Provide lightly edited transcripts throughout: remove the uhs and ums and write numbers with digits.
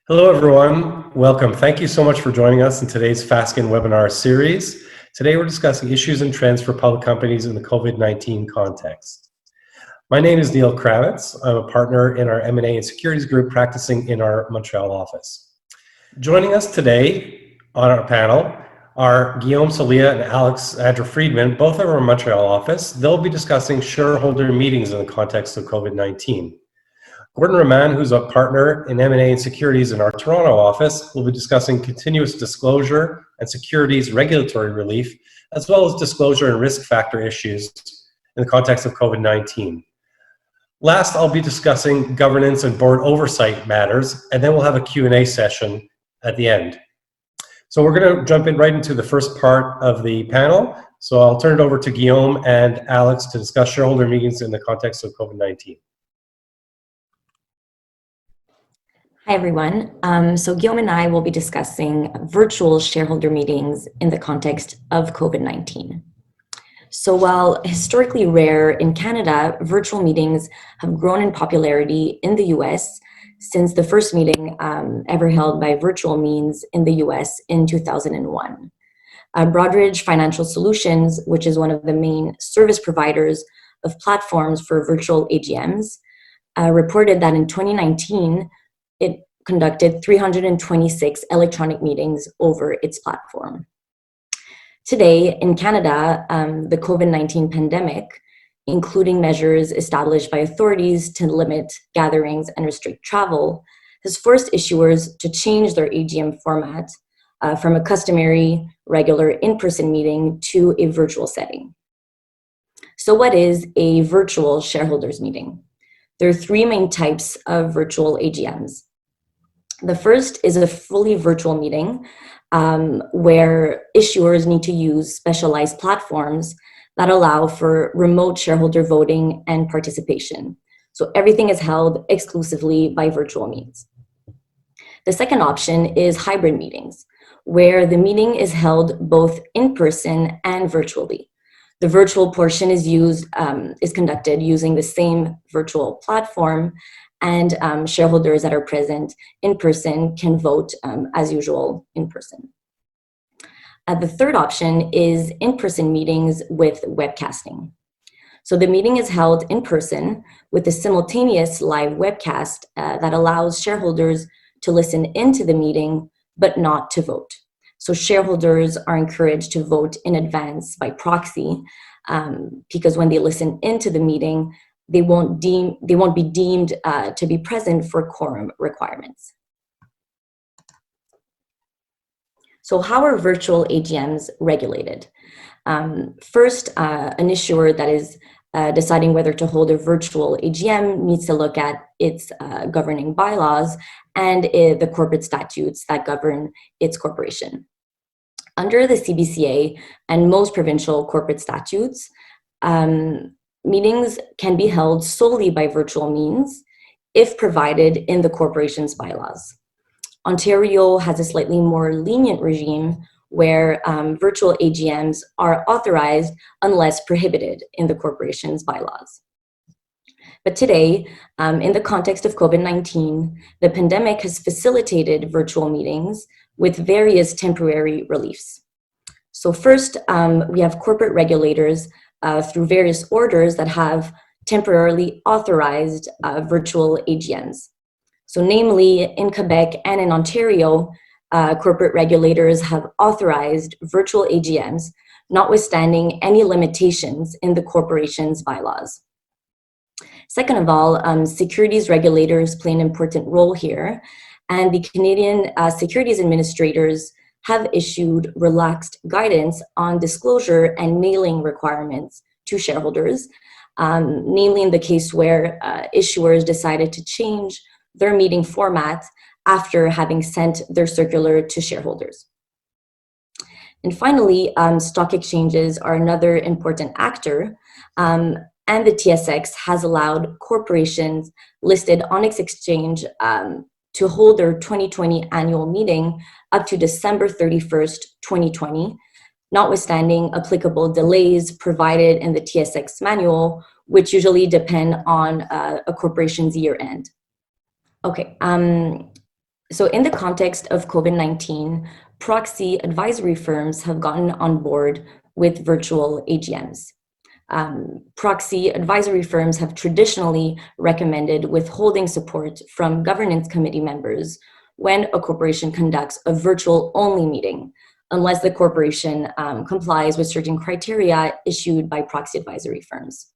Hello, everyone. Welcome. Thank you so much for joining us in today's Fasken webinar series. Today, we're discussing issues and trends for public companies in the COVID-19 context. My name is Neil Kravitz. I'm a partner in our M&A and Securities Group practicing in our Montreal office. Joining us today on our panel are Guillaume, Saliah, and Alexandra Freedman, both of our Montreal office. They'll be discussing shareholder meetings in the context of COVID-19. Gordon Raman, who's a partner in M&A and Securities in our Toronto office, will be discussing continuous disclosure and securities regulatory relief, as well as disclosure and risk factor issues in the context of COVID-19. Last, I'll be discussing governance and board oversight matters, and then we'll have a Q&A session at the end. So we're going to jump in right into the first part of the panel. So I'll turn it over to Guillaume and Alex to discuss shareholder meetings in the context of COVID-19. Hi, everyone. So Guillaume and I will be discussing virtual shareholder meetings in the context of COVID-19. So while historically rare in Canada, virtual meetings have grown in popularity in the US since the first meeting ever held by virtual means in the US in 2001. Broadridge Financial Solutions, which is one of the main service providers of platforms for virtual AGMs, reported that in 2019, it conducted 326 electronic meetings over its platform. Today, in Canada, the COVID-19 pandemic, including measures established by authorities to limit gatherings and restrict travel, has forced issuers to change their AGM format from a customary, regular in-person meeting to a virtual setting. So what is a virtual shareholders meeting? There are three main types of virtual AGMs. The first is a fully virtual meeting where issuers need to use specialized platforms that allow for remote shareholder voting and participation. So everything is held exclusively by virtual means. The second option is hybrid meetings, where the meeting is held both in person and virtually. The virtual portion is conducted using the same virtual platform, and shareholders that are present in person can vote as usual in person. The third option is in-person meetings with webcasting. So the meeting is held in person with a simultaneous live webcast that allows shareholders to listen into the meeting, but not to vote. So shareholders are encouraged to vote in advance by proxy because when they listen into the meeting, they won't be deemed to be present for quorum requirements. So how are virtual AGMs regulated? First, an issuer that is deciding whether to hold a virtual AGM needs to look at its governing bylaws and the corporate statutes that govern its corporation. Under the CBCA and most provincial corporate statutes, meetings can be held solely by virtual means if provided in the corporation's bylaws. Ontario has a slightly more lenient regime where virtual AGMs are authorized unless prohibited in the corporation's bylaws. But today, in the context of COVID-19, the pandemic has facilitated virtual meetings with various temporary reliefs. So first, we have corporate regulators through various orders that have temporarily authorized virtual AGMs. So namely, in Quebec and in Ontario, corporate regulators have authorized virtual AGMs, notwithstanding any limitations in the corporation's bylaws. Second of all, securities regulators play an important role here, and the Canadian Securities Administrators have issued relaxed guidance on disclosure and mailing requirements to shareholders, namely in the case where issuers decided to change their meeting format after having sent their circular to shareholders. And finally, stock exchanges are another important actor, and the TSX has allowed corporations listed on its exchange to hold their 2020 annual meeting up to December 31st, 2020, notwithstanding applicable delays provided in the TSX manual, which usually depend on a corporation's year end. Okay, So in the context of COVID-19, proxy advisory firms have gotten on board with virtual AGMs. Proxy advisory firms have traditionally recommended withholding support from governance committee members when a corporation conducts a virtual-only meeting, unless the corporation complies with certain criteria issued by proxy advisory firms.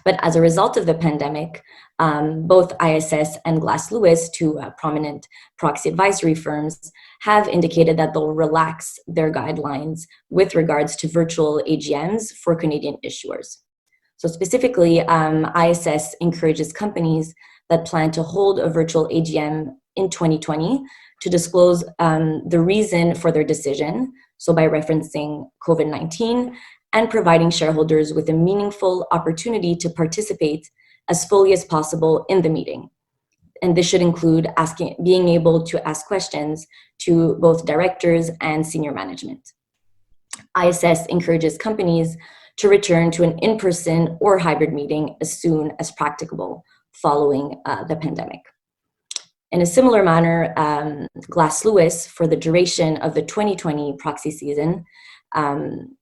But as a result of the pandemic, both ISS and Glass Lewis, two prominent proxy advisory firms, have indicated that they'll relax their guidelines with regards to virtual AGMs for Canadian issuers. So specifically, ISS encourages companies that plan to hold a virtual AGM in 2020 to disclose the reason for their decision, so by referencing COVID-19, and providing shareholders with a meaningful opportunity to participate as fully as possible in the meeting. And this should include being able to ask questions to both directors and senior management. ISS encourages companies to return to an in-person or hybrid meeting as soon as practicable following the pandemic. In a similar manner, Glass Lewis, for the duration of the 2020 proxy season,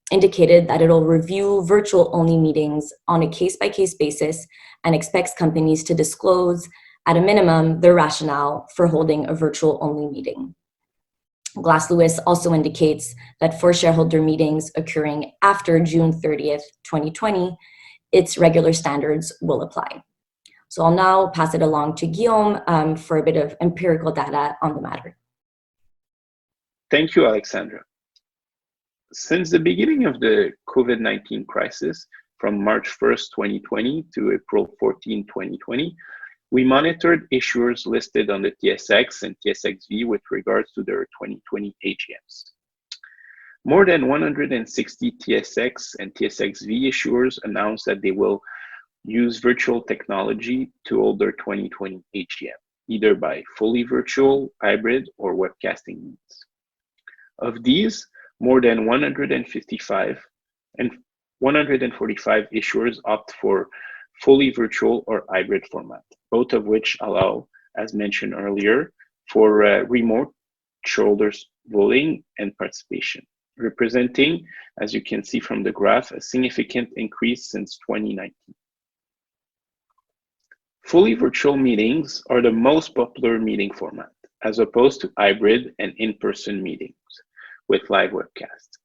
indicated that it'll review virtual-only meetings on a case-by-case basis and expects companies to disclose, at a minimum, their rationale for holding a virtual-only meeting. Glass Lewis also indicates that for shareholder meetings occurring after June 30th, 2020, its regular standards will apply. So I'll now pass it along to Guillaume for a bit of empirical data on the matter. Thank you, Alexandra. Since the beginning of the COVID-19 crisis, from March 1st, 2020 to April 14, 2020, we monitored issuers listed on the TSX and TSXV with regards to their 2020 AGMs. More than 160 TSX and TSXV issuers announced that they will use virtual technology to hold their 2020 AGM, either by fully virtual, hybrid, or webcasting means. Of these, more than 155 and 145 issuers opt for fully virtual or hybrid format, both of which allow, as mentioned earlier, for remote shareholders voting and participation, representing, as you can see from the graph, a significant increase since 2019. Fully virtual meetings are the most popular meeting format, as opposed to hybrid and in-person meetings with live webcast.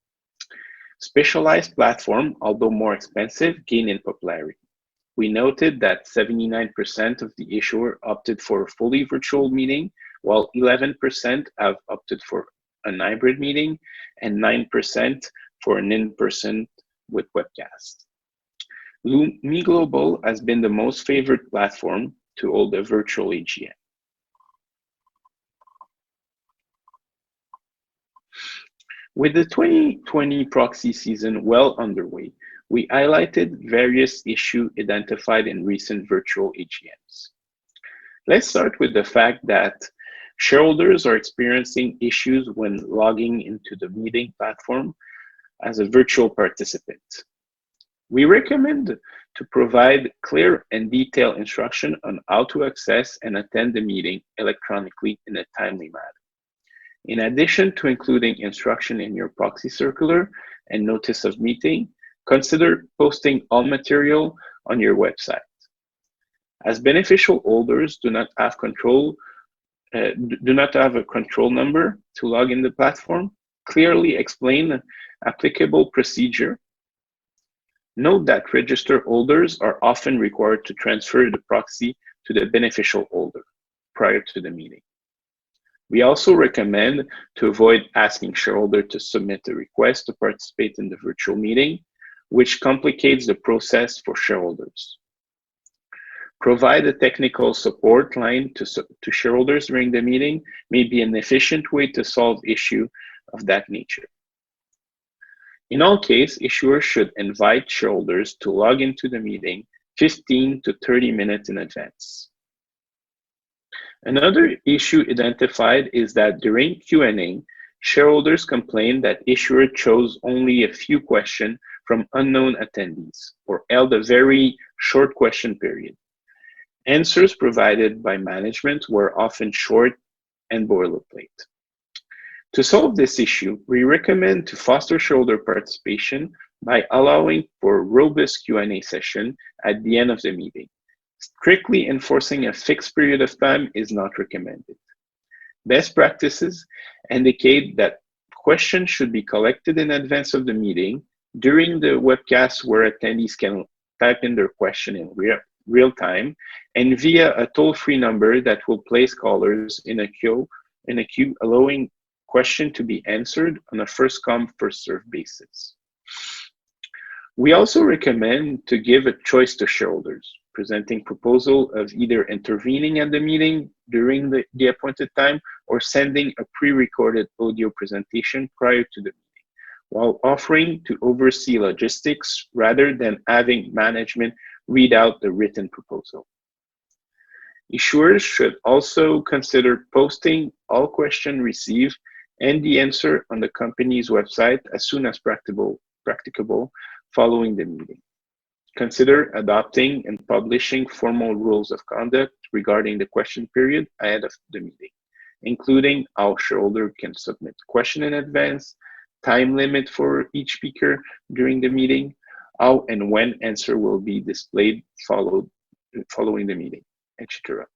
Specialized platform, although more expensive, gain in popularity. We noted that 79% of the issuer opted for a fully virtual meeting, while 11% have opted for an hybrid meeting, and 9% for an in-person with webcast. Lumi Global has been the most favored platform to hold a virtual AGM. With the 2020 proxy season well underway, we highlighted various issues identified in recent virtual AGMs. Let's start with the fact that shareholders are experiencing issues when logging into the meeting platform as a virtual participant. We recommend to provide clear and detailed instruction on how to access and attend the meeting electronically in a timely manner. In addition to including instruction in your proxy circular and notice of meeting, consider posting all material on your website. As beneficial holders do not have a control number to log in the platform, clearly explain applicable procedure. Note that registered holders are often required to transfer the proxy to the beneficial holder prior to the meeting. We also recommend to avoid asking shareholders to submit a request to participate in the virtual meeting, which complicates the process for shareholders. Provide a technical support line to shareholders during the meeting may be an efficient way to solve issues of that nature. In all cases, issuers should invite shareholders to log into the meeting 15 to 30 minutes in advance. Another issue identified is that during Q&A, shareholders complained that issuer chose only a few questions from unknown attendees or held a very short question period. Answers provided by management were often short and boilerplate. To solve this issue, we recommend to foster shareholder participation by allowing for a robust Q&A session at the end of the meeting. Strictly enforcing a fixed period of time is not recommended. Best practices indicate that questions should be collected in advance of the meeting, during the webcast where attendees can type in their question in real time, and via a toll-free number that will place callers in a queue, allowing question to be answered on a first-come, first-served basis. We also recommend to give a choice to shareholders, presenting proposal of either intervening at the meeting during the appointed time or sending a pre-recorded audio presentation prior to the meeting, while offering to oversee logistics rather than having management read out the written proposal. Issuers should also consider posting all questions received and the answer on the company's website as soon as practicable following the meeting. Consider adopting and publishing formal rules of conduct regarding the question period ahead of the meeting, including how shareholder can submit question in advance, time limit for each speaker during the meeting, how and when answer will be displayed following the meeting, etc.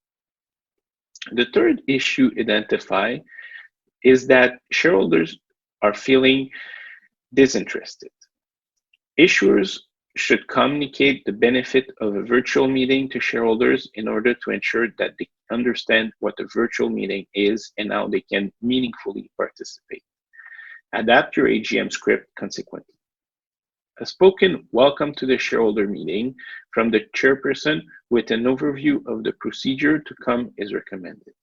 The third issue identified is that shareholders are feeling disinterested. Issuers should communicate the benefit of a virtual meeting to shareholders in order to ensure that they understand what a virtual meeting is and how they can meaningfully participate. Adapt your AGM script consequently. A spoken welcome to the shareholder meeting from the chairperson with an overview of the procedure to come is recommended.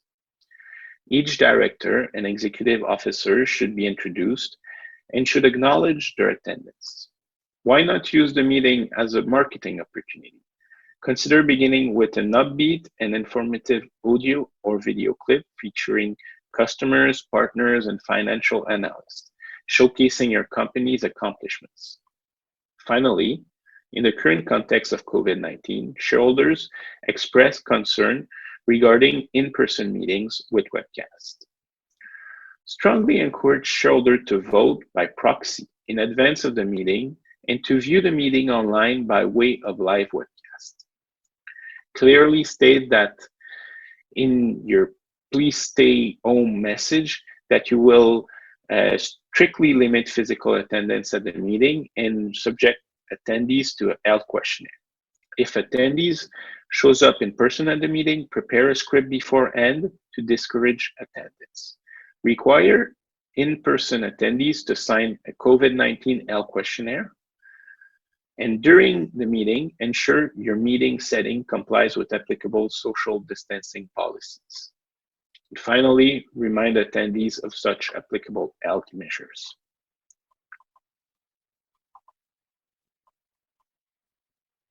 Each director and executive officer should be introduced and should acknowledge their attendance. Why not use the meeting as a marketing opportunity? Consider beginning with an upbeat and informative audio or video clip featuring customers, partners, and financial analysts, showcasing your company's accomplishments. Finally, in the current context of COVID-19, shareholders express concern regarding in-person meetings with webcast. Strongly encourage shareholders to vote by proxy in advance of the meeting and to view the meeting online by way of live webcast. Clearly state that in your please stay home message that you will strictly limit physical attendance at the meeting and subject attendees to a health questionnaire. If attendees shows up in person at the meeting, prepare a script beforehand to discourage attendance. Require in-person attendees to sign a COVID-19 health questionnaire. And during the meeting, ensure your meeting setting complies with applicable social distancing policies. And finally, remind attendees of such applicable health measures.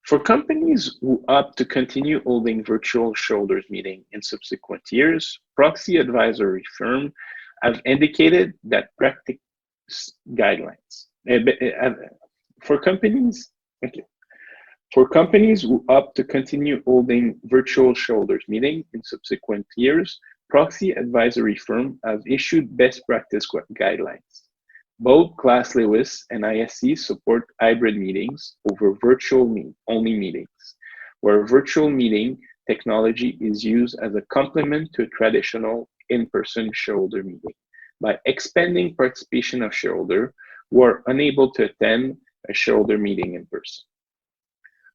For companies who opt to continue holding virtual shareholders meeting in subsequent years, proxy advisory firms have indicated that practice guidelines. For companies who opt to continue holding virtual shareholders meeting in subsequent years, proxy advisory firms have issued best practice guidelines. Both Glass Lewis and ISC support hybrid meetings over virtual-only meetings, where virtual meeting technology is used as a complement to a traditional in-person shareholder meeting by expanding participation of shareholders who are unable to attend a shareholder meeting in person.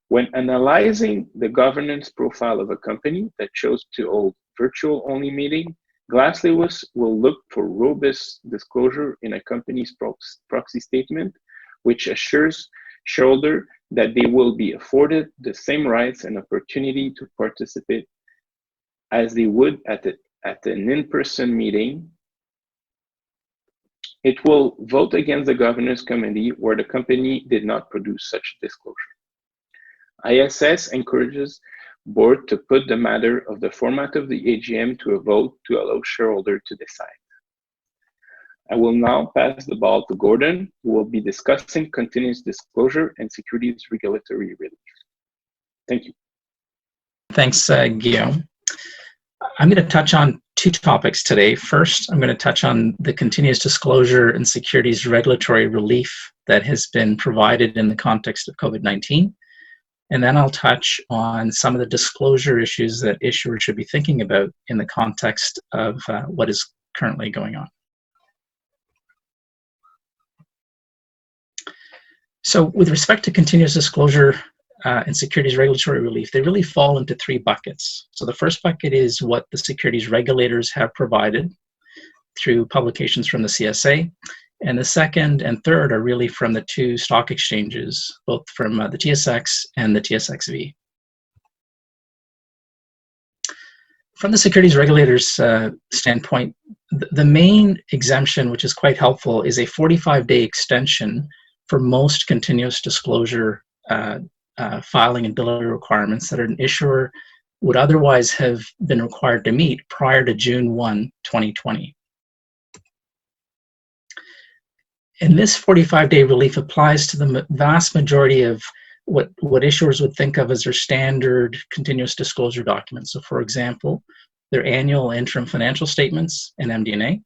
When analyzing the governance profile of a company that chose to hold virtual-only meeting, Glass Lewis will look for robust disclosure in a company's proxy statement, which assures shareholders that they will be afforded the same rights and opportunity to participate as they would at an in-person meeting. It will vote against the governance committee where the company did not produce such disclosure. ISS encourages board to put the matter of the format of the AGM to a vote to allow shareholders to decide. I will now pass the ball to Gordon, who will be discussing continuous disclosure and securities regulatory relief. Thank you. Thanks, Guillaume. I'm going to touch on two topics today. First, I'm going to touch on the continuous disclosure and securities regulatory relief that has been provided in the context of COVID-19. And then I'll touch on some of the disclosure issues that issuers should be thinking about in the context of what is currently going on. So with respect to continuous disclosure and securities regulatory relief, they really fall into three buckets. So the first bucket is what the securities regulators have provided through publications from the CSA. And the second and third are really from the two stock exchanges, both from the TSX and the TSXV. From the securities regulators' standpoint, the main exemption, which is quite helpful, is a 45-day extension for most continuous disclosure filing and delivery requirements that an issuer would otherwise have been required to meet prior to June 1, 2020. And this 45-day relief applies to the vast majority of what issuers would think of as their standard continuous disclosure documents. So for example, their annual interim financial statements and MD&A,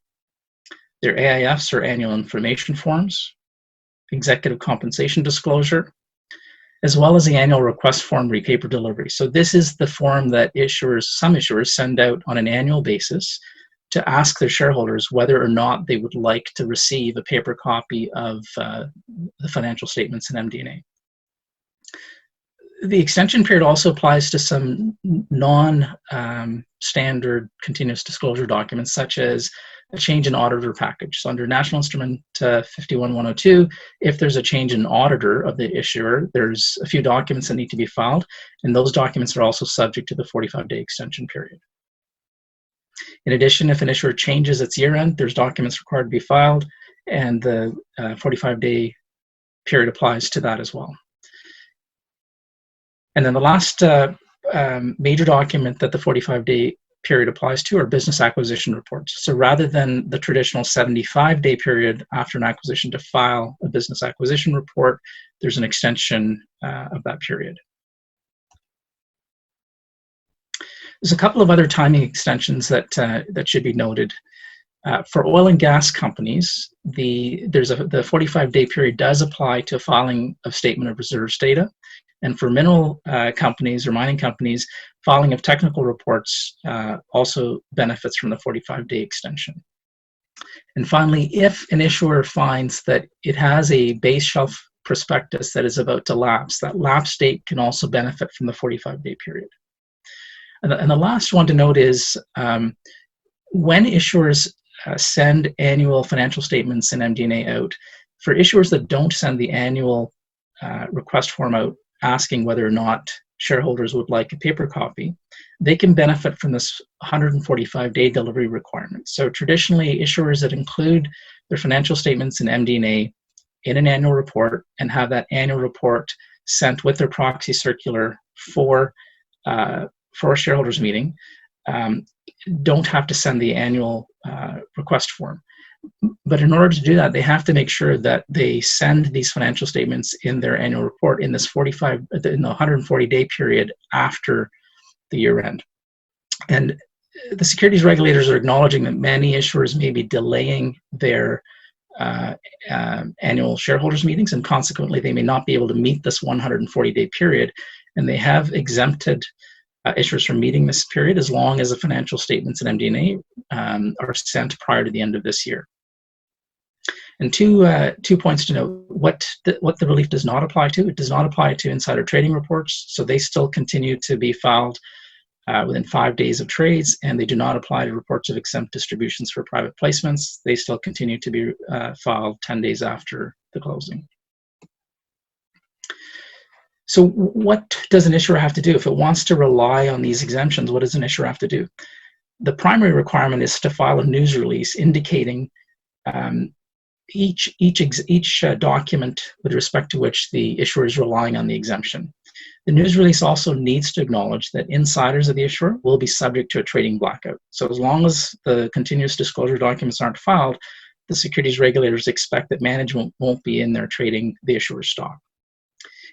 their AIFs or annual information forms, executive compensation disclosure, as well as the annual request form repaper delivery. So this is the form that some issuers send out on an annual basis to ask their shareholders whether or not they would like to receive a paper copy of the financial statements and MD&A. The extension period also applies to some non-standard continuous disclosure documents, such as a change in auditor package. So under National Instrument 51102, if there's a change in auditor of the issuer, there's a few documents that need to be filed, and those documents are also subject to the 45-day extension period. In addition, if an issuer changes its year-end, there's documents required to be filed, and the 45-day period applies to that as well. And then the last major document that the 45-day period applies to are business acquisition reports. So rather than the traditional 75-day period after an acquisition to file a business acquisition report, there's an extension of that period. There's a couple of other timing extensions that should be noted. For oil and gas companies, the 45-day period does apply to filing of statement of reserves data. And for mineral companies or mining companies, filing of technical reports also benefits from the 45-day extension. And finally, if an issuer finds that it has a base shelf prospectus that is about to lapse, that lapse date can also benefit from the 45-day period. And the last one to note is when issuers send annual financial statements and MD&A out, for issuers that don't send the annual request form out asking whether or not shareholders would like a paper copy, they can benefit from this 145-day delivery requirement. So traditionally, issuers that include their financial statements and MD&A in an annual report and have that annual report sent with their proxy circular for a shareholders meeting don't have to send the annual request form. But in order to do that, they have to make sure that they send these financial statements in their annual report in this 140-day period after the year end. And the securities regulators are acknowledging that many issuers may be delaying their annual shareholders meetings, and consequently, they may not be able to meet this 140-day period. And they have exempted issuers from meeting this period as long as the financial statements and MD&A are sent prior to the end of this year. And two points to note: what the relief does not apply to. It does not apply to insider trading reports, so they still continue to be filed within 5 days of trades, and they do not apply to reports of exempt distributions for private placements. They still continue to be filed 10 days after the closing. So what does an issuer have to do? If it wants to rely on these exemptions, what does an issuer have to do? The primary requirement is to file a news release indicating each document with respect to which the issuer is relying on the exemption. The news release also needs to acknowledge that insiders of the issuer will be subject to a trading blackout. So as long as the continuous disclosure documents aren't filed, the securities regulators expect that management won't be in there trading the issuer's stock.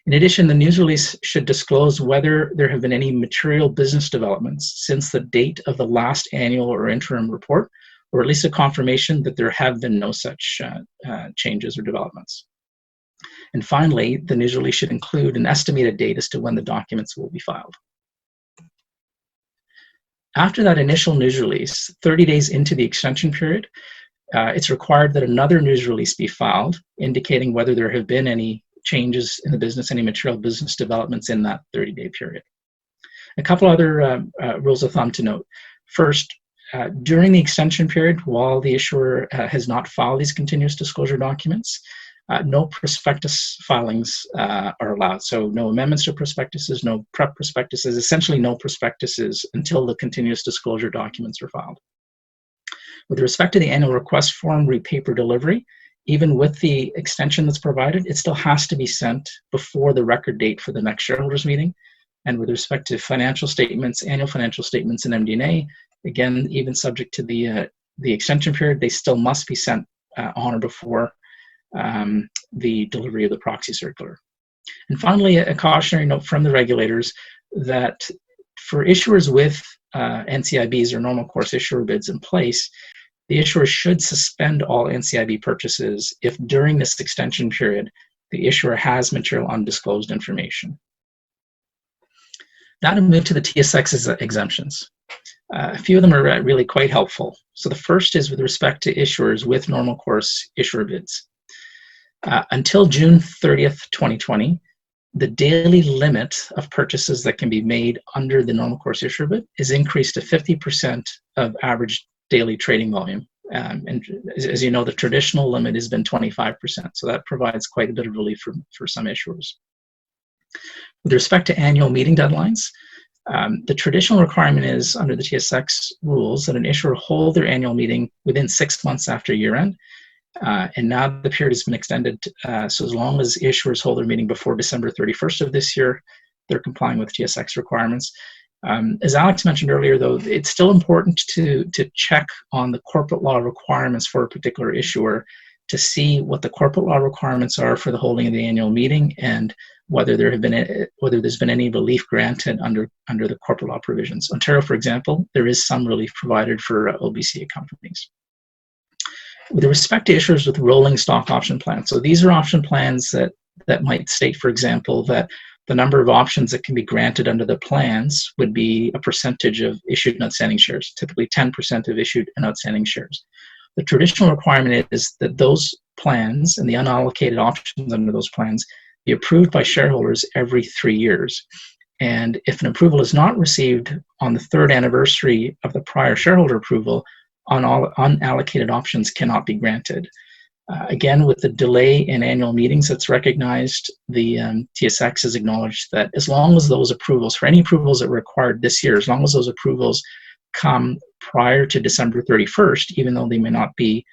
In addition, the news release should disclose whether there have been any material business developments since the date of the last annual or interim report, or at least a confirmation that there have been no such changes or developments. And finally, the news release should include an estimated date as to when the documents will be filed. After that initial news release, 30 days into the extension period, it's required that another news release be filed, indicating whether there have been any changes in the business, any material business developments in that 30-day period. A couple other rules of thumb to note. First, during the extension period, while the issuer has not filed these continuous disclosure documents, no prospectus filings are allowed. So no amendments to prospectuses, no prep prospectuses, essentially no prospectuses until the continuous disclosure documents are filed. With respect to the annual request form repaper delivery, even with the extension that's provided, it still has to be sent before the record date for the next shareholders meeting. And with respect to financial statements, annual financial statements and MD&A, again, even subject to the extension period, they still must be sent on or before the delivery of the proxy circular. And finally, a cautionary note from the regulators that for issuers with NCIBs or normal course issuer bids in place, the issuer should suspend all NCIB purchases if during this extension period, the issuer has material undisclosed information. Now to move to the TSX's exemptions. A few of them are really quite helpful. So the first is with respect to issuers with normal course issuer bids. Until June 30th, 2020, the daily limit of purchases that can be made under the normal course issuer bid is increased to 50% of average daily trading volume. And as you know, the traditional limit has been 25%. So that provides quite a bit of relief for some issuers. With respect to annual meeting deadlines, the traditional requirement is under the TSX rules that an issuer hold their annual meeting within 6 months after year end. And now the period has been extended. So as long as issuers hold their meeting before December 31st of this year, they're complying with TSX requirements. As Alex mentioned earlier, though, it's still important to check on the corporate law requirements for a particular issuer to see what the corporate law requirements are for the holding of the annual meeting and whether there's been any relief granted under the corporate law provisions. Ontario, for example, there is some relief provided for OBCA companies. With respect to issuers with rolling stock option plans, so these are option plans that might state, for example, that the number of options that can be granted under the plans would be a percentage of issued and outstanding shares, typically 10% of issued and outstanding shares. The traditional requirement is that those plans and the unallocated options under those plans be approved by shareholders every 3 years. And if an approval is not received on the third anniversary of the prior shareholder approval, unallocated options cannot be granted. Again, with the delay in annual meetings that's recognized, the TSX has acknowledged that as long as those approvals, for any approvals that were required this year, as long as those approvals come prior to December 31st, even though they may not be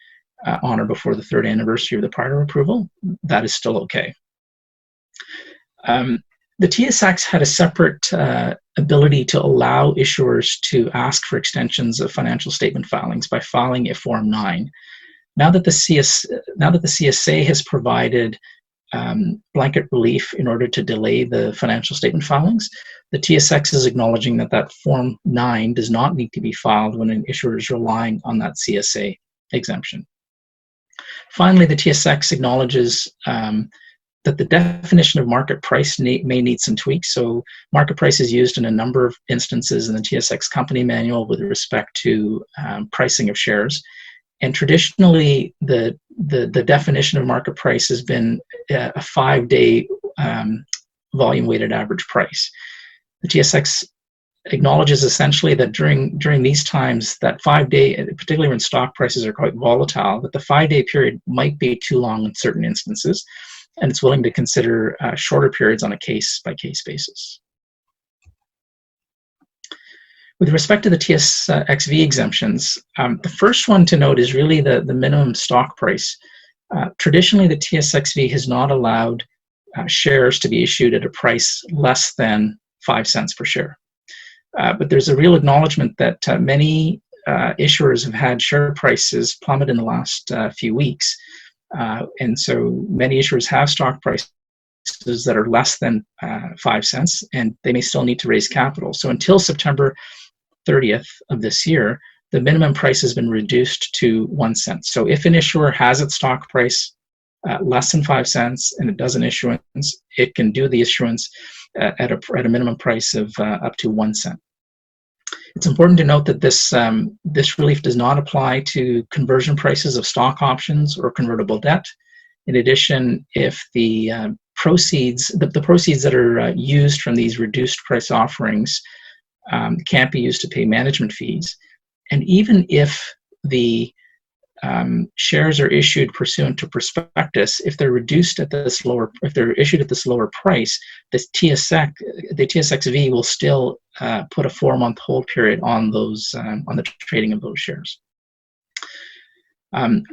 on or before the third anniversary of the prior approval, that is still okay. The TSX had a separate ability to allow issuers to ask for extensions of financial statement filings by filing a Form 9. Now that the CSA has provided blanket relief in order to delay the financial statement filings, the TSX is acknowledging that Form 9 does not need to be filed when an issuer is relying on that CSA exemption. Finally, the TSX acknowledges that the definition of market price may need some tweaks. So market price is used in a number of instances in the TSX company manual with respect to pricing of shares. And traditionally, the definition of market price has been a 5-day volume-weighted average price. The TSX acknowledges essentially that during these times, that 5-day, particularly when stock prices are quite volatile, that the 5-day period might be too long in certain instances, and it's willing to consider shorter periods on a case-by-case basis. With respect to the TSXV exemptions, the first one to note is really the minimum stock price. Traditionally, the TSXV has not allowed shares to be issued at a price less than 5 cents per share. But there's a real acknowledgement that many issuers have had share prices plummet in the last few weeks. And so many issuers have stock prices that are less than 5 cents, and they may still need to raise capital. So until September 30th of this year, the minimum price has been reduced to 1 cent. So if an issuer has its stock price less than 5 cents and it does an issuance, it can do the issuance at a minimum price of up to 1 cent. It's important to note that this relief does not apply to conversion prices of stock options or convertible debt. In addition, if the proceeds that are used from these reduced price offerings can't be used to pay management fees, and even if the shares are issued pursuant to prospectus, if they're issued at this lower price, the TSXV will still put a 4-month hold period on the trading of those shares.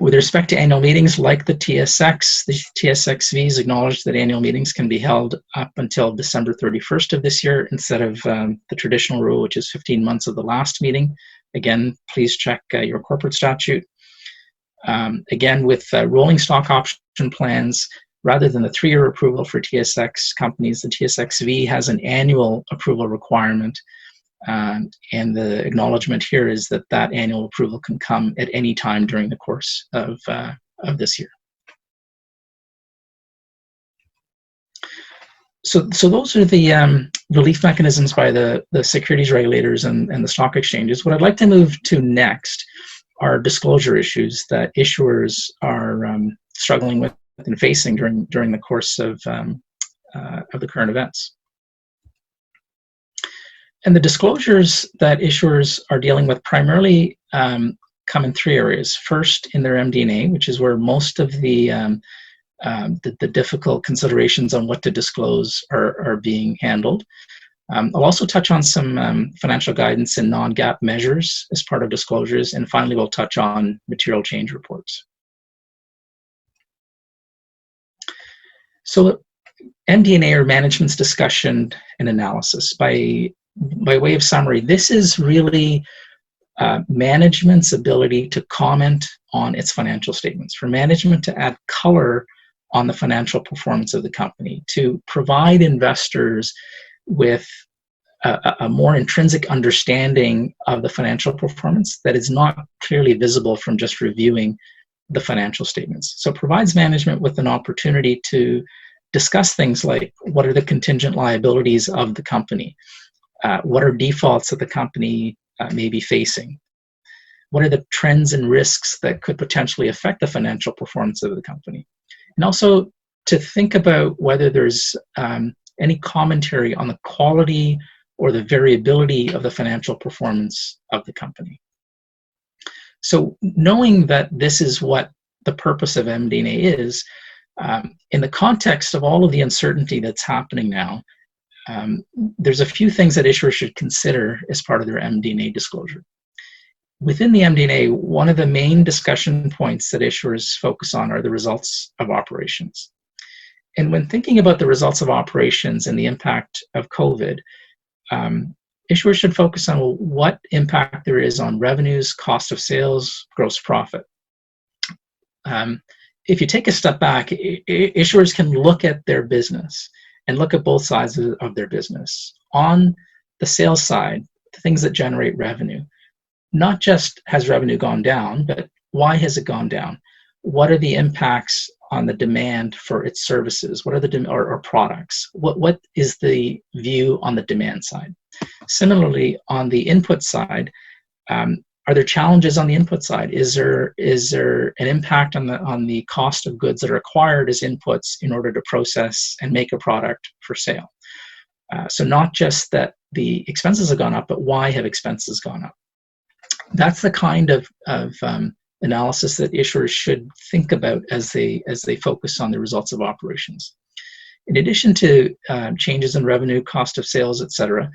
With respect to annual meetings like the TSXV has acknowledged that annual meetings can be held up until December 31st of this year instead of the traditional rule, which is 15 months of the last meeting. Again, please check your corporate statute. Again, with rolling stock option plans, rather than the 3-year approval for TSX companies, the TSXV has an annual approval requirement. And the acknowledgement here is that that annual approval can come at any time during the course of this year. So those are the relief mechanisms by the securities regulators and the stock exchanges. What I'd like to move to next are disclosure issues that issuers are struggling with and facing during the course of the current events. And the disclosures that issuers are dealing with primarily come in 3 areas. First, in their MD&A, which is where most of the difficult considerations on what to disclose are being handled. I'll also touch on some financial guidance and non-GAAP measures as part of disclosures, and finally we'll touch on material change reports. So MD&A, or management's discussion and analysis. By way of summary, this is really management's ability to comment on its financial statements, for management to add color on the financial performance of the company, to provide investors with a more intrinsic understanding of the financial performance that is not clearly visible from just reviewing the financial statements. So it provides management with an opportunity to discuss things like, what are the contingent liabilities of the company? What are defaults that the company may be facing? What are the trends and risks that could potentially affect the financial performance of the company? And also to think about whether there's any commentary on the quality or the variability of the financial performance of the company. So knowing that this is what the purpose of MD&A is, in the context of all of the uncertainty that's happening now, there's a few things that issuers should consider as part of their MD&A disclosure. Within the MD&A, one of the main discussion points that issuers focus on are the results of operations. And when thinking about the results of operations and the impact of COVID, issuers should focus on what impact there is on revenues, cost of sales, gross profit. If you take a step back, issuers can look at their business and look at both sides of their business. On the sales side, the things that generate revenue, not just has revenue gone down, but why has it gone down? What are the impacts on the demand for its services? What are the or products? What is the view on the demand side? Similarly, on the input side, are there challenges on the input side? Is there an impact on the cost of goods that are acquired as inputs in order to process and make a product for sale? So not just that the expenses have gone up, but why have expenses gone up? That's the kind of analysis that issuers should think about as they focus on the results of operations. In addition to changes in revenue, cost of sales, etc.,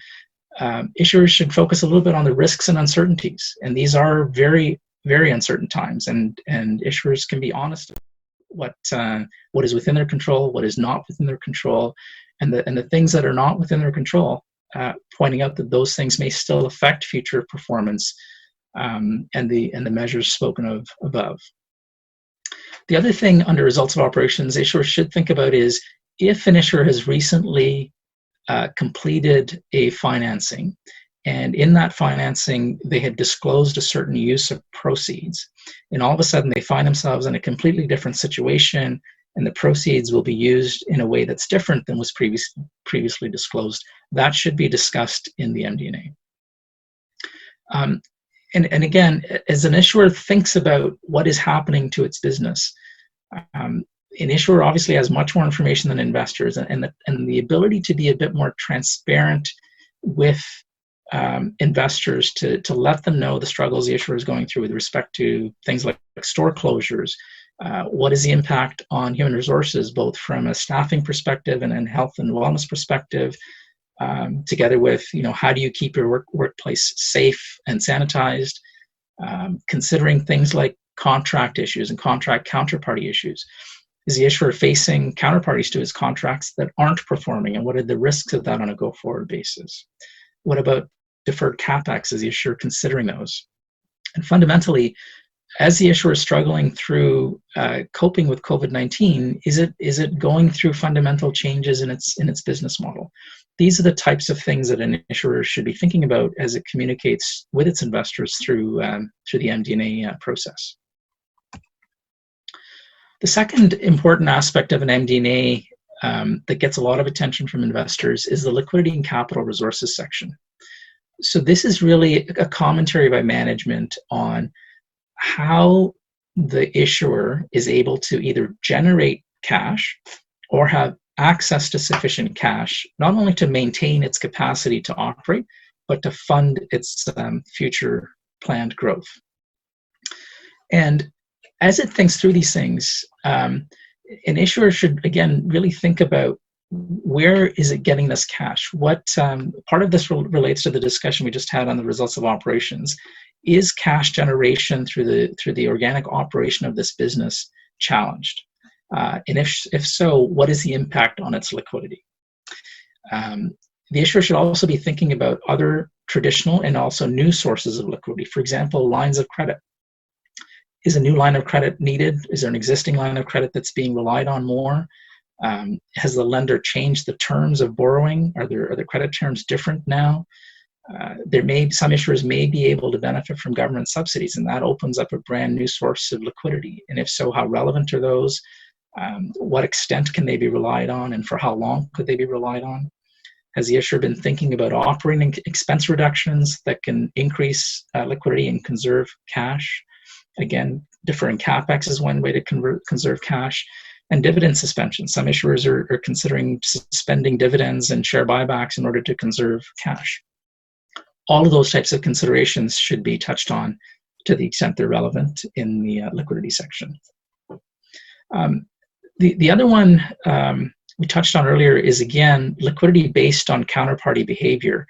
issuers should focus a little bit on the risks and uncertainties. And these are very, very uncertain times, and issuers can be honest about what is within their control, what is not within their control, and the things that are not within their control, pointing out that those things may still affect future performance and the measures spoken of above. The other thing under results of operations issuers should think about is if an issuer has recently completed a financing, and in that financing they had disclosed a certain use of proceeds, and all of a sudden they find themselves in a completely different situation, and the proceeds will be used in a way that's different than was previously disclosed, that should be discussed in the MD&A. And again, as an issuer thinks about what is happening to its business, an issuer obviously has much more information than investors, and the ability to be a bit more transparent with investors to let them know the struggles the issuer is going through with respect to things like store closures. What is the impact on human resources, both from a staffing perspective and health and wellness perspective, together with, how do you keep your workplace safe and sanitized, considering things like contract issues and contract counterparty issues. Is the issuer facing counterparties to his contracts that aren't performing, and what are the risks of that on a go-forward basis? What about deferred CapEx? Is the issuer considering those? And fundamentally, as the issuer is struggling through coping with COVID-19, is it going through fundamental changes in its business model? These are the types of things that an issuer should be thinking about as it communicates with its investors through the MD&A process. The second important aspect of an MD&A that gets a lot of attention from investors is the liquidity and capital resources section. So this is really a commentary by management on how the issuer is able to either generate cash or have access to sufficient cash, not only to maintain its capacity to operate, but to fund its future planned growth. And as it thinks through these things, an issuer should, again, really think about where is it getting this cash? What part of this relates to the discussion we just had on the results of operations. Is cash generation through the organic operation of this business challenged? And if so, what is the impact on its liquidity? The issuer should also be thinking about other traditional and also new sources of liquidity. For example, lines of credit. Is a new line of credit needed? Is there an existing line of credit that's being relied on more? Has the lender changed the terms of borrowing? Are the credit terms different now? Some issuers may be able to benefit from government subsidies, and that opens up a brand new source of liquidity. And if so, how relevant are those? What extent can they be relied on, and for how long could they be relied on? Has the issuer been thinking about operating expense reductions that can increase liquidity and conserve cash? Again, deferring CapEx is one way to conserve cash. And dividend suspension. Some issuers are considering suspending dividends and share buybacks in order to conserve cash. All of those types of considerations should be touched on to the extent they're relevant in the liquidity section. The other one we touched on earlier is, again, liquidity based on counterparty behavior.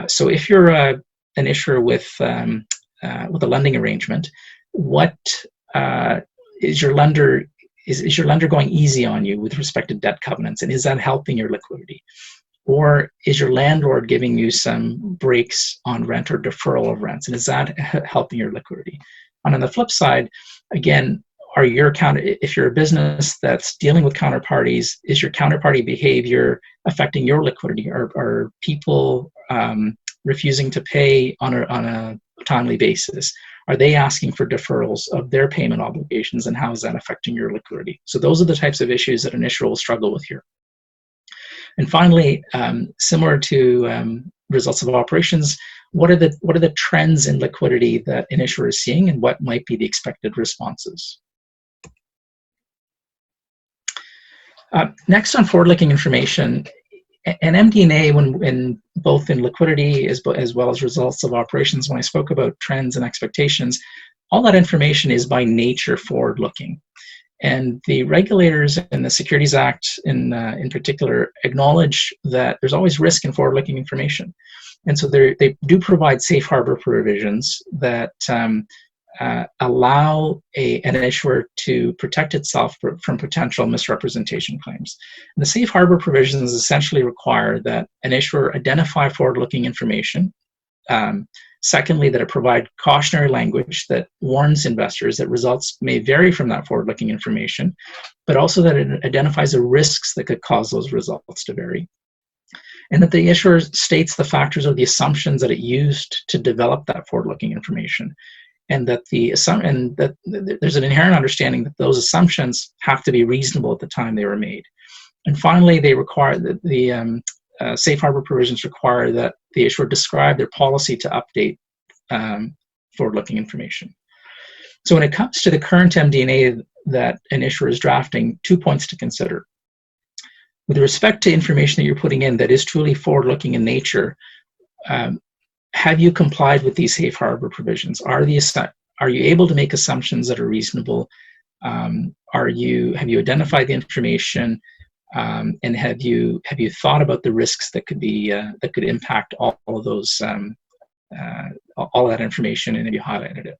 So if you're an issuer with a lending arrangement, what is your lender? Is your lender going easy on you with respect to debt covenants, and is that helping your liquidity? Or is your landlord giving you some breaks on rent or deferral of rents, and is that helping your liquidity? And on the flip side, again, if you're a business that's dealing with counterparties, is your counterparty behavior affecting your liquidity? Are people refusing to pay on a timely basis? Are they asking for deferrals of their payment obligations, and how is that affecting your liquidity? So those are the types of issues that an issuer will struggle with here. And finally, similar to results of operations, what are the trends in liquidity that an issuer is seeing, and what might be the expected responses? Next, on forward-looking information, an MD&A, when both in liquidity as well as results of operations, when I spoke about trends and expectations, all that information is by nature forward-looking. And the regulators and the Securities Act in particular acknowledge that there's always risk in forward-looking information. And so they do provide safe harbor provisions that allow an issuer to protect itself from potential misrepresentation claims. And the safe harbor provisions essentially require that an issuer identify forward-looking information, Secondly, that it provide cautionary language that warns investors that results may vary from that forward-looking information, but also that it identifies the risks that could cause those results to vary. And that the issuer states the factors or the assumptions that it used to develop that forward-looking information, and that there's an inherent understanding that those assumptions have to be reasonable at the time they were made. And finally, they require that the safe harbor provisions require that the issuer describe their policy to update forward-looking information. So when it comes to the current MD&A that an issuer is drafting, 2 points to consider. With respect to information that you're putting in that is truly forward-looking in nature, have you complied with these safe harbor provisions? Are you able to make assumptions that are reasonable? Have you identified the information, and have you thought about the risks that could be that could impact all of those all that information, and have you highlighted it?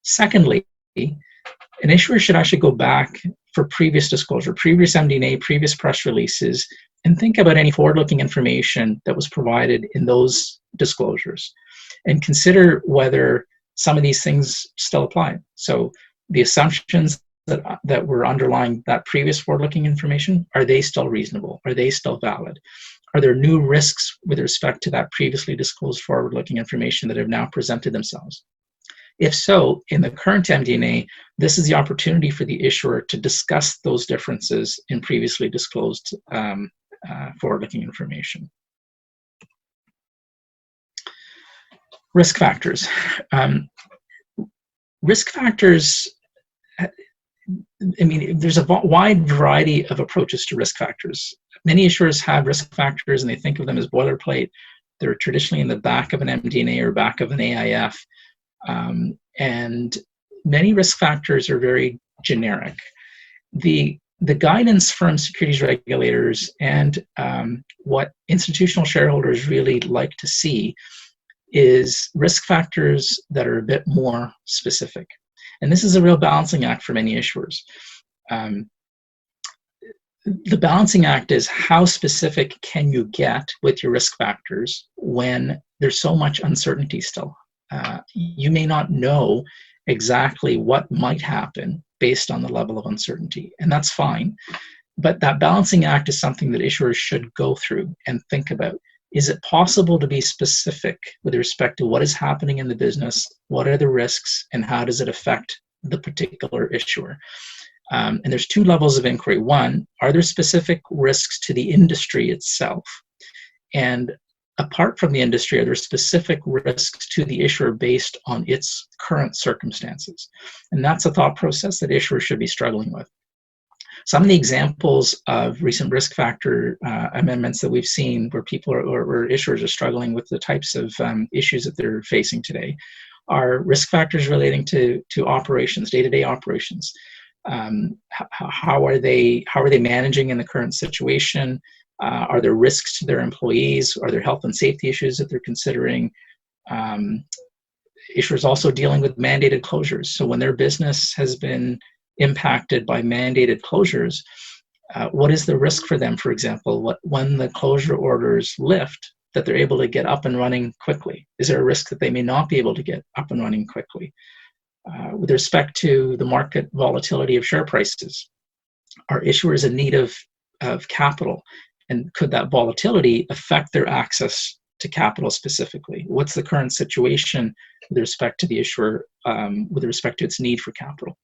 Secondly, an issuer should actually go back for previous disclosure, previous MD&A, previous press releases, and think about any forward-looking information that was provided in those disclosures, and consider whether some of these things still apply. So the assumptions that were underlying that previous forward-looking information, are they still reasonable? Are they still valid? Are there new risks with respect to that previously disclosed forward-looking information that have now presented themselves? If so, in the current MD&A, this is the opportunity for the issuer to discuss those differences in previously disclosed forward-looking information. Risk factors. Risk factors, I mean, there's a wide variety of approaches to risk factors. Many issuers have risk factors and they think of them as boilerplate. They're traditionally in the back of an MD&A or back of an AIF. And many risk factors are very generic. The guidance from securities regulators and what institutional shareholders really like to see is risk factors that are a bit more specific. And this is a real balancing act for many issuers. The balancing act is how specific can you get with your risk factors when there's so much uncertainty still. You may not know exactly what might happen based on the level of uncertainty, and that's fine. But that balancing act is something that issuers should go through and think about. Is it possible to be specific with respect to what is happening in the business, what are the risks, and how does it affect the particular issuer? And there's two levels of inquiry. One, are there specific risks to the industry itself? And apart from the industry, are there specific risks to the issuer based on its current circumstances? And that's a thought process that issuers should be struggling with. Some of the examples of recent risk factor amendments that we've seen where people or issuers are struggling with the types of issues that they're facing today are risk factors relating to operations, day-to-day operations. How are they managing in the current situation? Are there risks to their employees? Are there health and safety issues that they're considering? Issuers also dealing with mandated closures. So when their business has been impacted by mandated closures, what is the risk for them, for example, when the closure orders lift, that they're able to get up and running quickly? Is there a risk that they may not be able to get up and running quickly? With respect to the market volatility of share prices, are issuers in need of capital? And could that volatility affect their access to capital specifically? What's the current situation with respect to the issuer, with respect to its need for capital?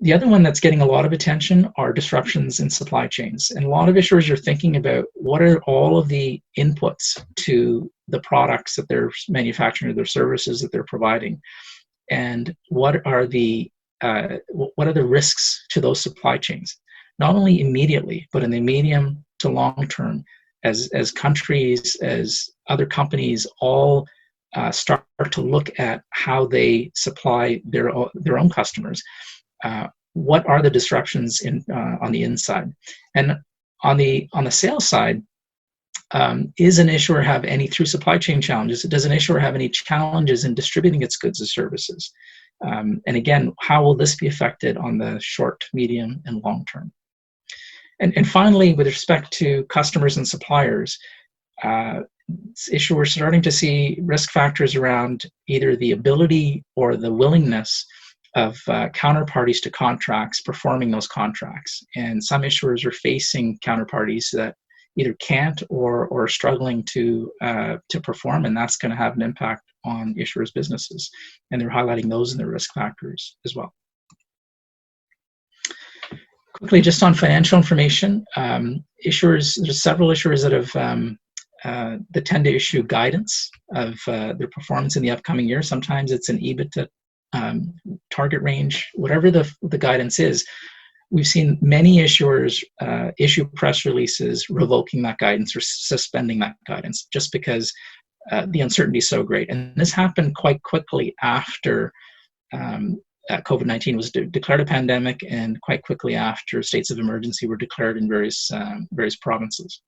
The other one that's getting a lot of attention are disruptions in supply chains. And a lot of issuers are thinking about what are all of the inputs to the products that they're manufacturing or their services that they're providing. And what are the risks to those supply chains? Not only immediately, but in the medium to long term, as countries, as other companies all start to look at how they supply their own customers. What are the disruptions on the inside? And on the sales side, is an issuer have any, through supply chain challenges, does an issuer have any challenges in distributing its goods and services? And again, how will this be affected on the short, medium, and long term? And finally, with respect to customers and suppliers, We're starting to see risk factors around either the ability or the willingness of counterparties to contracts performing those contracts. And some issuers are facing counterparties that either can't or are struggling to perform, and that's going to have an impact on issuers' businesses. And they're highlighting those in their risk factors as well. Quickly, just on financial information, issuers, there's several issuers that have that tend to issue guidance of their performance in the upcoming year. Sometimes it's an EBITDA target range, whatever the guidance is. We've seen many issuers issue press releases revoking that guidance or suspending that guidance just because the uncertainty is so great. And this happened quite quickly after COVID-19 was declared a pandemic, and quite quickly after states of emergency were declared in various provinces.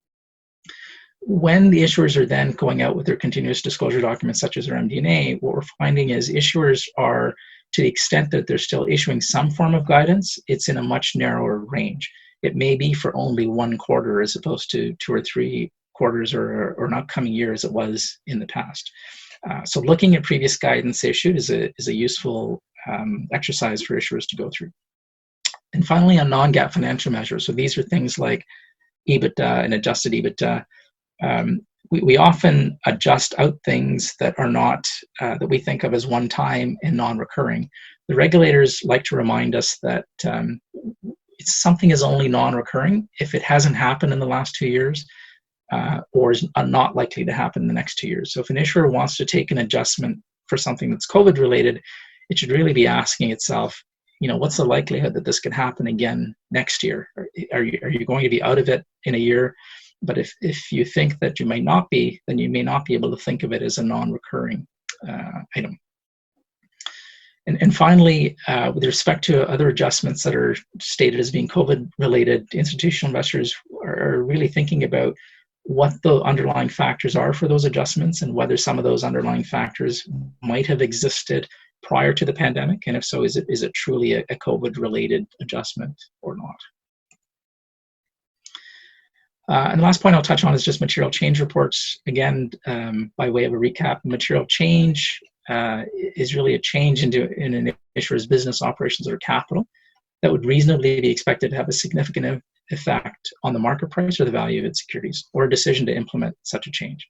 When the issuers are then going out with their continuous disclosure documents, such as their MD&A, what we're finding is issuers are, to the extent that they're still issuing some form of guidance, it's in a much narrower range. It may be for only 1 quarter as opposed to 2 or 3 quarters or an upcoming year as it was in the past. So looking at previous guidance issued is a useful exercise for issuers to go through. And finally, on non-GAAP financial measures. So these are things like EBITDA and adjusted EBITDA. We often adjust out things that are not, that we think of as one-time and non-recurring. The regulators like to remind us that something is only non-recurring if it hasn't happened in the last 2 years or is not likely to happen in the next 2 years. So if an issuer wants to take an adjustment for something that's COVID-related, it should really be asking itself, what's the likelihood that this could happen again next year? Are you going to be out of it in a year? But if you think that you might not be, then you may not be able to think of it as a non-recurring item. And finally, with respect to other adjustments that are stated as being COVID-related, institutional investors are really thinking about what the underlying factors are for those adjustments and whether some of those underlying factors might have existed prior to the pandemic, and if so, is it truly a COVID-related adjustment or not? And the last point I'll touch on is just material change reports. Again, by way of a recap, material change is really a change in an issuer's business operations or capital that would reasonably be expected to have a significant effect on the market price or the value of its securities, or a decision to implement such a change.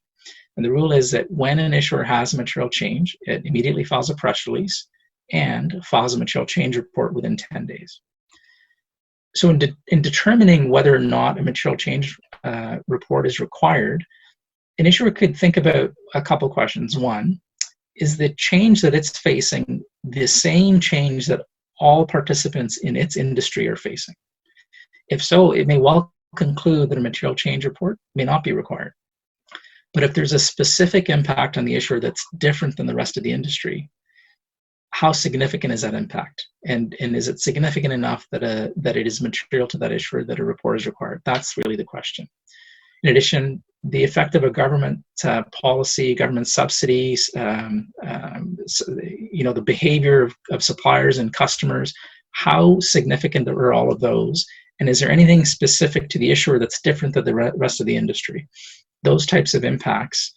And the rule is that when an issuer has a material change, it immediately files a press release and files a material change report within 10 days. So in determining whether or not a material change report is required, an issuer could think about a couple questions. One, is the change that it's facing the same change that all participants in its industry are facing? If so, it may well conclude that a material change report may not be required. But if there's a specific impact on the issuer that's different than the rest of the industry, how significant is that impact? And is it significant enough that it is material to that issuer that a report is required? That's really the question. In addition, the effect of a government policy, government subsidies, the behavior of suppliers and customers, how significant are all of those? And is there anything specific to the issuer that's different than the rest of the industry? Those types of impacts,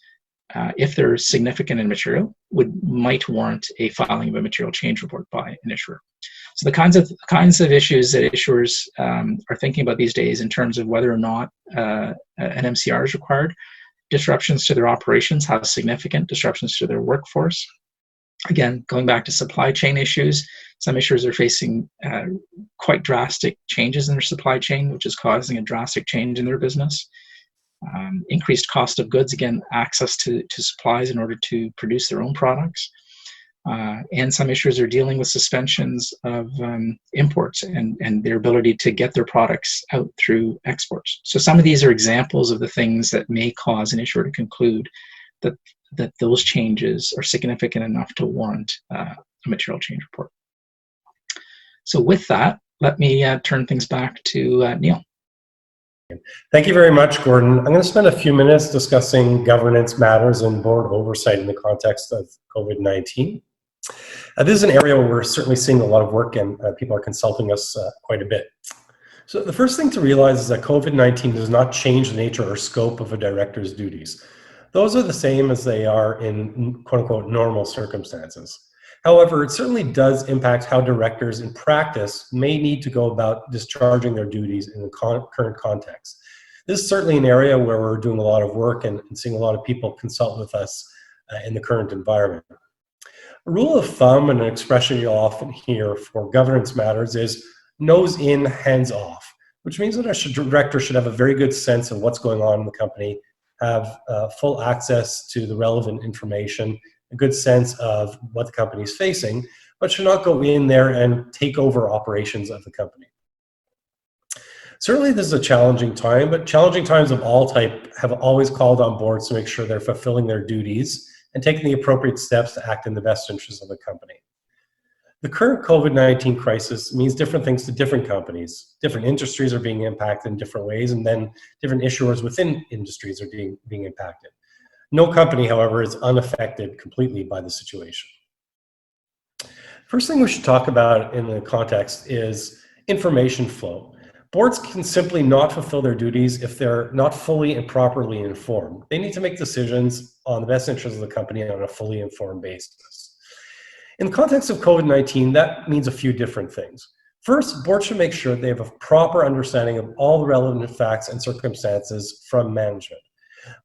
if they're significant and material, might warrant a filing of a material change report by an issuer. So the kinds of issues that issuers are thinking about these days in terms of whether or not an MCR is required: disruptions to their operations, how significant disruptions to their workforce. Again, going back to supply chain issues, some issuers are facing quite drastic changes in their supply chain, which is causing a drastic change in their business. Increased cost of goods, again, access to supplies in order to produce their own products. And some issuers are dealing with suspensions of imports and their ability to get their products out through exports. So some of these are examples of the things that may cause an issuer to conclude that those changes are significant enough to warrant a material change report. So with that, let me turn things back to Neil. Thank you very much, Gordon. I'm going to spend a few minutes discussing governance matters and board oversight in the context of COVID-19. This is an area where we're certainly seeing a lot of work, and people are consulting us quite a bit. So the first thing to realize is that COVID-19 does not change the nature or scope of a director's duties. Those are the same as they are in quote-unquote normal circumstances. However, it certainly does impact how directors in practice may need to go about discharging their duties in the current context. This is certainly an area where we're doing a lot of work and seeing a lot of people consult with us in the current environment. A rule of thumb and an expression you'll often hear for governance matters is nose in, hands off, which means that a director should have a very good sense of what's going on in the company, have full access to the relevant information, a good sense of what the company is facing, but should not go in there and take over operations of the company. Certainly this is a challenging time, but challenging times of all type have always called on boards to make sure they're fulfilling their duties and taking the appropriate steps to act in the best interest of the company. The current COVID-19 crisis means different things to different companies. Different industries are being impacted in different ways, and then different issuers within industries are being impacted. No company, however, is unaffected completely by the situation. First thing we should talk about in the context is information flow. Boards can simply not fulfill their duties if they're not fully and properly informed. They need to make decisions on the best interests of the company on a fully informed basis. In the context of COVID-19, that means a few different things. First, boards should make sure they have a proper understanding of all the relevant facts and circumstances from management.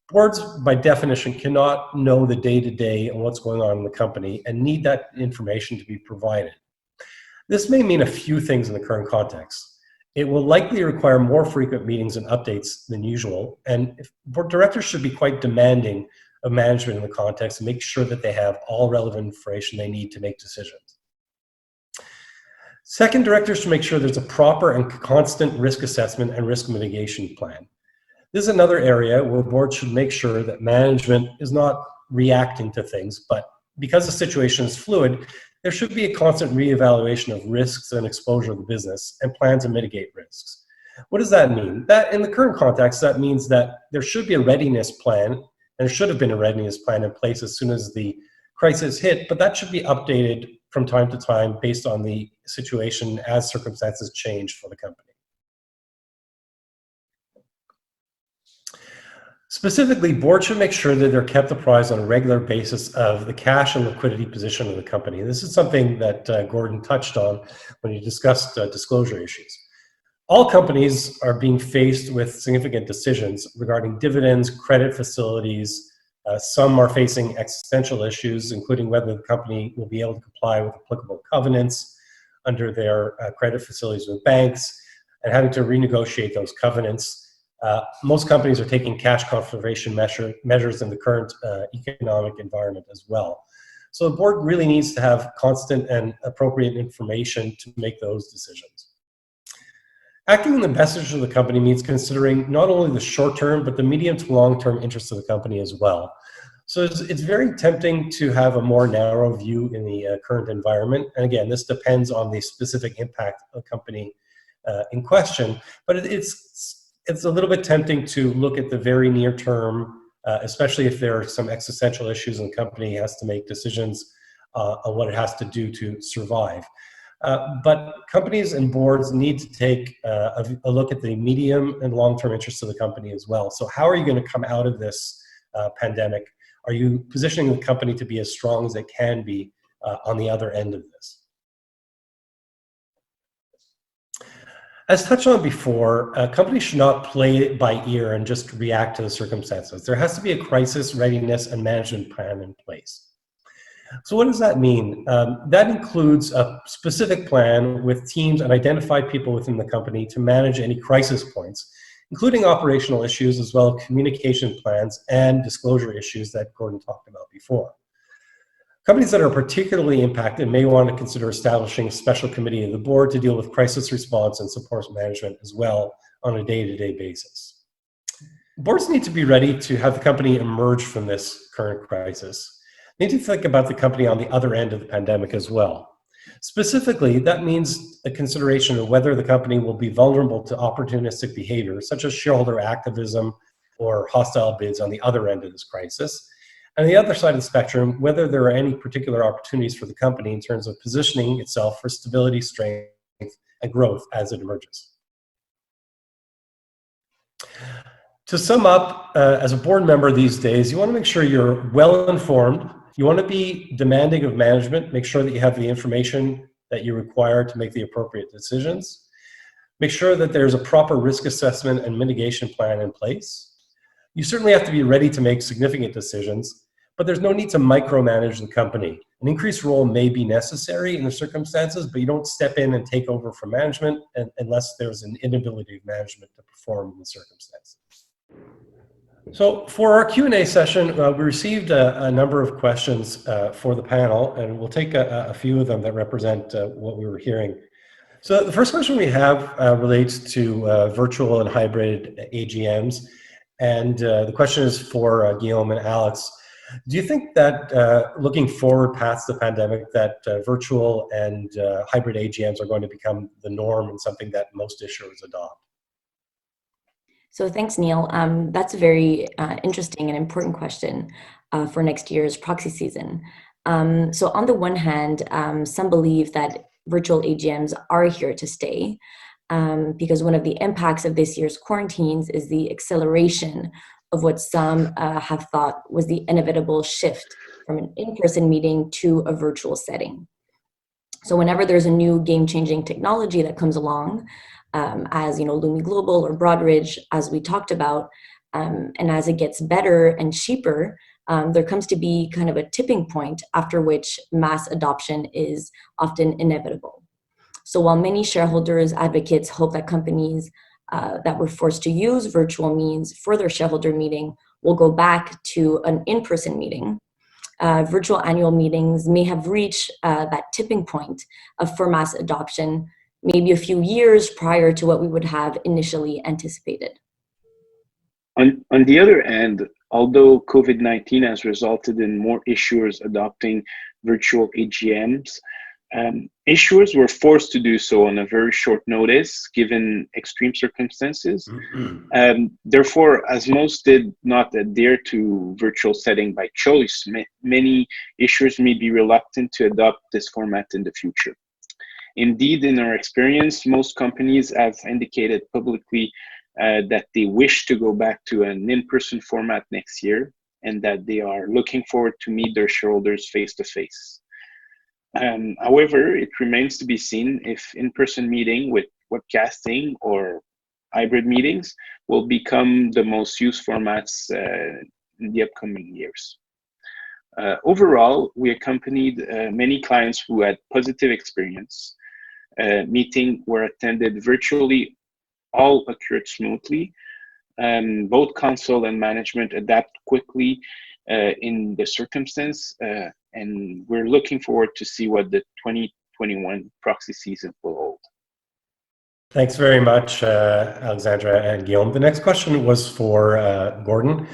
Boards, by definition, cannot know the day-to-day and what's going on in the company and need that information to be provided. This may mean a few things in the current context. It will likely require more frequent meetings and updates than usual, and board directors should be quite demanding of management in the context and make sure that they have all relevant information they need to make decisions. Second, directors should make sure there's a proper and constant risk assessment and risk mitigation plan. This is another area where boards should make sure that management is not reacting to things, but because the situation is fluid, there should be a constant reevaluation of risks and exposure of the business and plan to mitigate risks. What does that mean? That in the current context, that means that there should be a readiness plan, and there should have been a readiness plan in place as soon as the crisis hit, but that should be updated from time to time based on the situation as circumstances change for the company. Specifically, boards should make sure that they're kept apprised on a regular basis of the cash and liquidity position of the company. This is something that Gordon touched on when he discussed disclosure issues. All companies are being faced with significant decisions regarding dividends, credit facilities. Some are facing existential issues, including whether the company will be able to comply with applicable covenants under their credit facilities with banks and having to renegotiate those covenants. Most companies are taking cash conservation measures in the current economic environment as well. So the board really needs to have constant and appropriate information to make those decisions. Acting in the best interest of the company means considering not only the short-term, but the medium to long-term interests of the company as well. So it's very tempting to have a more narrow view in the current environment. And again, this depends on the specific impact of the company in question, but it's a little bit tempting to look at the very near term, especially if there are some existential issues and the company has to make decisions on what it has to do to survive. But companies and boards need to take a look at the medium and long-term interests of the company as well. So how are you going to come out of this pandemic? Are you positioning the company to be as strong as it can be on the other end of this? As touched on before, companies should not play it by ear and just react to the circumstances. There has to be a crisis readiness and management plan in place. So what does that mean? That includes a specific plan with teams and identified people within the company to manage any crisis points, including operational issues as well as communication plans and disclosure issues that Gordon talked about before. Companies that are particularly impacted may want to consider establishing a special committee of the board to deal with crisis response and support management as well on a day-to-day basis. Boards need to be ready to have the company emerge from this current crisis. They need to think about the company on the other end of the pandemic as well. Specifically, that means a consideration of whether the company will be vulnerable to opportunistic behavior, such as shareholder activism or hostile bids on the other end of this crisis. And on the other side of the spectrum, whether there are any particular opportunities for the company in terms of positioning itself for stability, strength, and growth as it emerges. To sum up, as a board member these days, you want to make sure you're well informed. You want to be demanding of management, make sure that you have the information that you require to make the appropriate decisions. Make sure that there's a proper risk assessment and mitigation plan in place. You certainly have to be ready to make significant decisions, but there's no need to micromanage the company. An increased role may be necessary in the circumstances, but you don't step in and take over from management unless there's an inability of management to perform in the circumstances. So for our Q&A session, we received a number of questions for the panel, and we'll take a few of them that represent what we were hearing. So the first question we have relates to virtual and hybrid AGMs, and the question is for Guillaume and Alex. Do you think that looking forward past the pandemic, that virtual and hybrid AGMs are going to become the norm and something that most issuers adopt? So thanks, Neil. That's a very interesting and important question for next year's proxy season. So on the one hand, some believe that virtual AGMs are here to stay because one of the impacts of this year's quarantines is the acceleration of what some have thought was the inevitable shift from an in-person meeting to a virtual setting. So whenever there's a new game-changing technology that comes along, as Lumi Global or Broadridge, as we talked about, and as it gets better and cheaper, there comes to be kind of a tipping point after which mass adoption is often inevitable. So while many shareholders, advocates hope that companies that were forced to use virtual means for their shareholder meeting will go back to an in-person meeting, virtual annual meetings may have reached that tipping point for mass adoption maybe a few years prior to what we would have initially anticipated. On the other hand, although COVID-19 has resulted in more issuers adopting virtual AGMs, issuers were forced to do so on a very short notice, given extreme circumstances. Therefore, as most did not adhere to virtual setting by choice, many issuers may be reluctant to adopt this format in the future. Indeed, in our experience, most companies have indicated publicly that they wish to go back to an in-person format next year and that they are looking forward to meet their shareholders face-to-face. However, it remains to be seen if in-person meeting with webcasting or hybrid meetings will become the most used formats in the upcoming years. Overall, we accompanied many clients who had positive experience. Meeting were attended virtually, all occurred smoothly. Both council and management adapt quickly in the circumstance, and we're looking forward to see what the 2021 proxy season will hold. Thanks very much, Alexandra and Guillaume. The next question was for Gordon.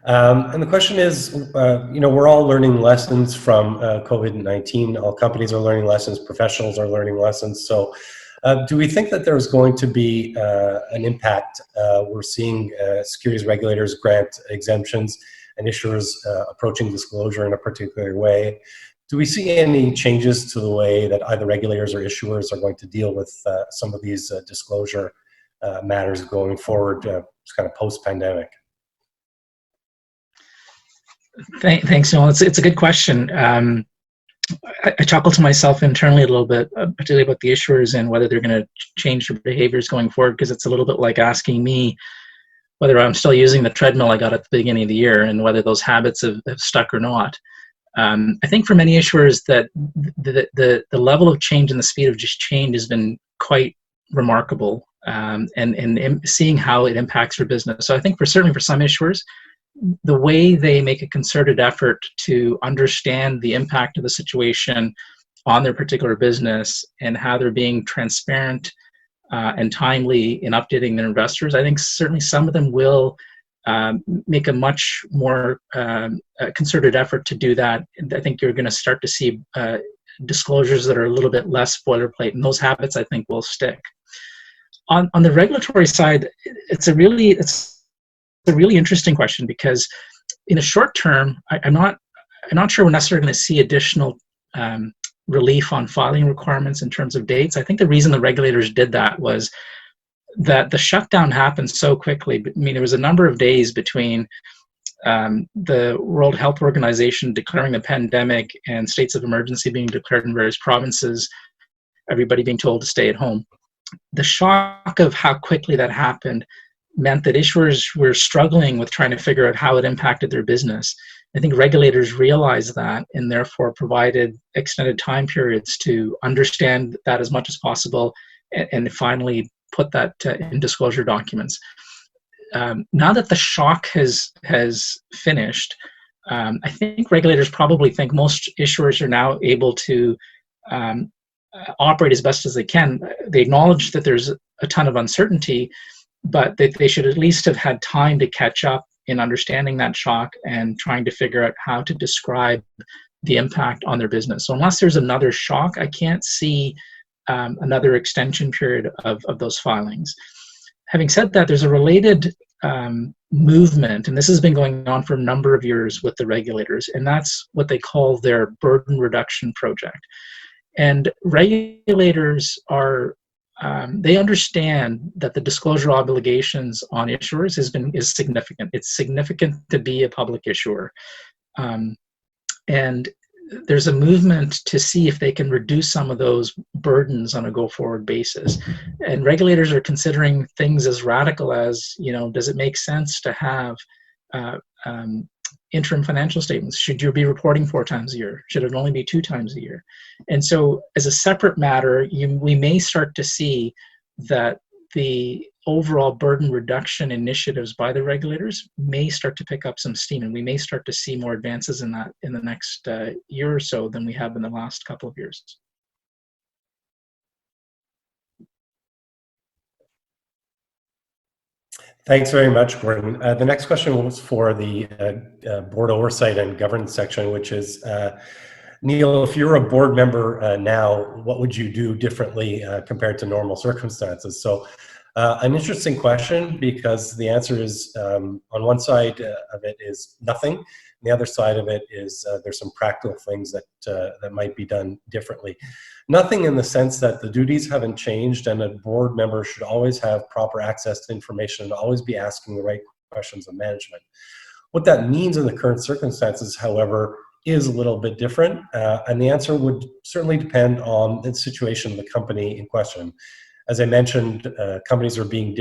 And the question is, we're all learning lessons from COVID-19. All companies are learning lessons, professionals are learning lessons. So do we think that there's going to be an impact? We're seeing securities regulators grant exemptions and issuers approaching disclosure in a particular way. Do we see any changes to the way that either regulators or issuers are going to deal with some of these disclosure matters going forward, kind of post-pandemic? Thanks, Noel. It's a good question. I chuckle to myself internally a little bit, particularly about the issuers and whether they're going to change their behaviors going forward, because it's a little bit like asking me whether I'm still using the treadmill I got at the beginning of the year and whether those habits have stuck or not. I think for many issuers that the level of change and the speed of just change has been quite remarkable, and seeing how it impacts their business. So I think certainly for some issuers, the way they make a concerted effort to understand the impact of the situation on their particular business and how they're being transparent and timely in updating their investors, I think certainly some of them will make a much more concerted effort to do that. And I think you're going to start to see disclosures that are a little bit less boilerplate, and those habits I think will stick. On the regulatory side, it's a really interesting question, because in the short term, I'm not sure we're necessarily going to see additional relief on filing requirements in terms of dates. I think the reason the regulators did that was that the shutdown happened so quickly. I mean, there was a number of days between the World Health Organization declaring a pandemic and states of emergency being declared in various provinces, everybody being told to stay at home. The shock of how quickly that happened meant that issuers were struggling with trying to figure out how it impacted their business. I think regulators realized that and therefore provided extended time periods to understand that as much as possible and finally put that in disclosure documents. Now that the shock has finished, I think regulators probably think most issuers are now able to operate as best as they can. They acknowledge that there's a ton of uncertainty, but they should at least have had time to catch up in understanding that shock and trying to figure out how to describe the impact on their business. So unless there's another shock, I can't see another extension period of those filings. Having said that, there's a related movement, and this has been going on for a number of years with the regulators, and that's what they call their burden reduction project. And regulators are, they understand that the disclosure obligations on issuers is significant. It's significant to be a public issuer. And there's a movement to see if they can reduce some of those burdens on a go-forward basis. And regulators are considering things as radical as, does it make sense to have interim financial statements? Should you be reporting 4 times a year? Should it only be 2 times a year? And so as a separate matter, we may start to see that the overall burden reduction initiatives by the regulators may start to pick up some steam, and we may start to see more advances in that in the next year or so than we have in the last couple of years. Thanks very much, Gordon. The next question was for the board oversight and governance section, which is, Neil, if you're a board member now, what would you do differently compared to normal circumstances? So an interesting question, because the answer is, on one side of it is nothing. The other side of it is there's some practical things that that might be done differently. Nothing in the sense that the duties haven't changed, and a board member should always have proper access to information and always be asking the right questions of management. What that means in the current circumstances, however, is a little bit different, and the answer would certainly depend on the situation of the company in question. As I mentioned, companies are being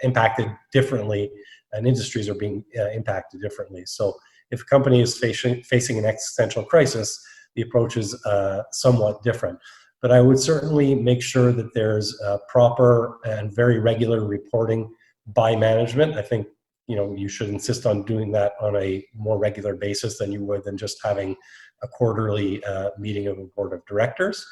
impacted differently, and industries are being impacted differently. So if a company is facing an existential crisis, the approach is somewhat different. But I would certainly make sure that there's proper and very regular reporting by management. I think you should insist on doing that on a more regular basis than you would than just having a quarterly meeting of a board of directors.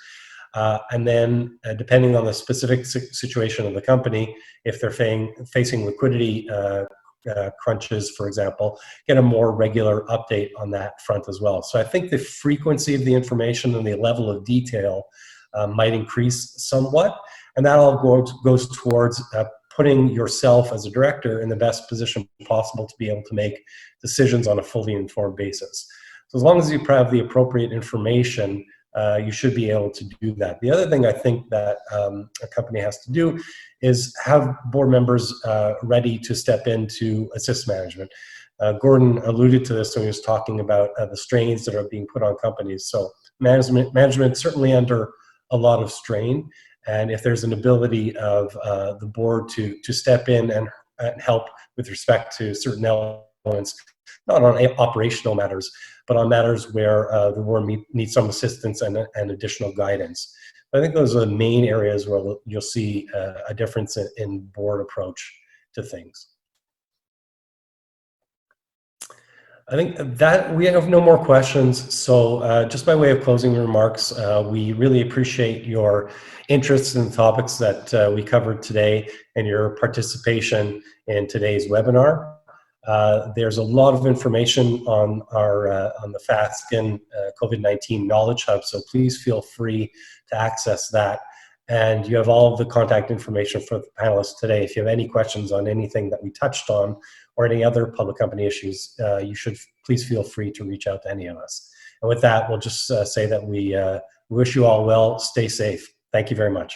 And then depending on the specific situation of the company, if they're facing liquidity crunches, for example, get a more regular update on that front as well. So I think the frequency of the information and the level of detail might increase somewhat, and that all goes towards putting yourself as a director in the best position possible to be able to make decisions on a fully informed basis. So as long as you have the appropriate information, you should be able to do that. The other thing I think that a company has to do is have board members ready to step in to assist management. Gordon alluded to this when he was talking about the strains that are being put on companies. So management certainly under a lot of strain, and if there's an ability of the board to step in and help with respect to certain elements, not on operational matters, but on matters where the board needs some assistance and additional guidance. I think those are the main areas where you'll see a difference in board approach to things. I think that we have no more questions. So just by way of closing remarks, we really appreciate your interest in the topics that we covered today and your participation in today's webinar. There's a lot of information on the Fasken COVID-19 Knowledge Hub, so please feel free to access that. And you have all of the contact information for the panelists today. If you have any questions on anything that we touched on or any other public company issues, you should please feel free to reach out to any of us. And with that, we'll just say that we wish you all well, stay safe. Thank you very much.